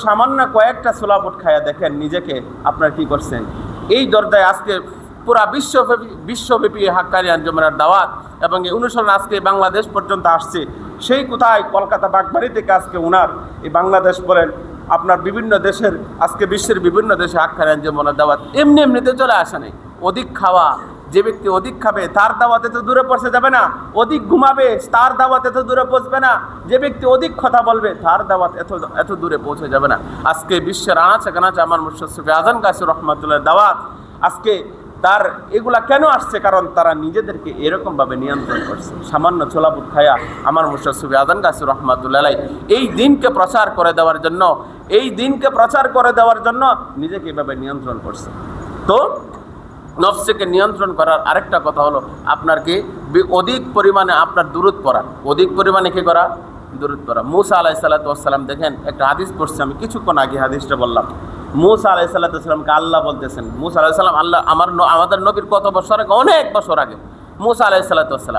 সামান্য কয়েকটা ছোলাবুট খায়া দেখেন নিজেকে আপনার কি করছেন। এই দরজায় আজকে পুরা বিশ্বব্যাপী হাক্কানি আঞ্জুমানের দাওয়াত এবং এই অনুসরণ আজকে বাংলাদেশ পর্যন্ত আসছে। সেই কোথায় কলকাতা বাগবাড়ি থেকে আজকে উনার এই বাংলাদেশ বলেন আপনার বিভিন্ন দেশের আজকে বিশ্বের বিভিন্ন দেশে হাক্কানি আঞ্জুমানের দাওয়াত এমনিতে চলে আসে নাই। অধিক খাওয়া, যে ব্যক্তি অধিক খাবে তার দাওয়াতে তো দূরে পৌঁছে যাবে না, অধিক ঘুমাবে তার দাওয়াতে তো দূরে পৌঁছবে না, যে ব্যক্তি অধিক কথা বলবে তার দাওয়াত এত দূরে পৌঁছে যাবে না। আজকে বিশ্বের আনাচে কানাচে আমার মুর্শিদ সুফি আজম গাছী রহমাতুল্লাহ দাওয়াত আজকে তার এগুলা কেন আসছে? কারণ তারা নিজেদেরকে এরকমভাবে নিয়ন্ত্রণ করছে। সামান্য ছোলাবুট খায়া আমার মুর্শিদ সুফি আজম গাছী রহমাতুল্লাহ এই দিনকে প্রচার করে দেওয়ার জন্য নিজেকে এভাবে নিয়ন্ত্রণ করছে। তো নফসকে নিয়ন্ত্রণ করার আরেকটা কথা হলো আপনার কি অধিক পরিমাণে আপনার দুরূদ পড়া, অধিক পরিমাণে কি করা? দুরূদ পড়া। মূসা আলাইহিস সালাতু ওয়াস সালাম দেখেন একটা হাদিস পড়ছি আমি কিছুক্ষণ আগে, হাদিসটা বললাম। মূসা আলাইহিস সালাতু ওয়াস সালামকে আল্লাহ বলতেছেন, মূসা আলাইহিস সালাম আল্লাহ আমাদের নবীর কত বছর আগে? অনেক বছর আগে। মূসা আলাইহিস সালাতু ওয়াস সালাম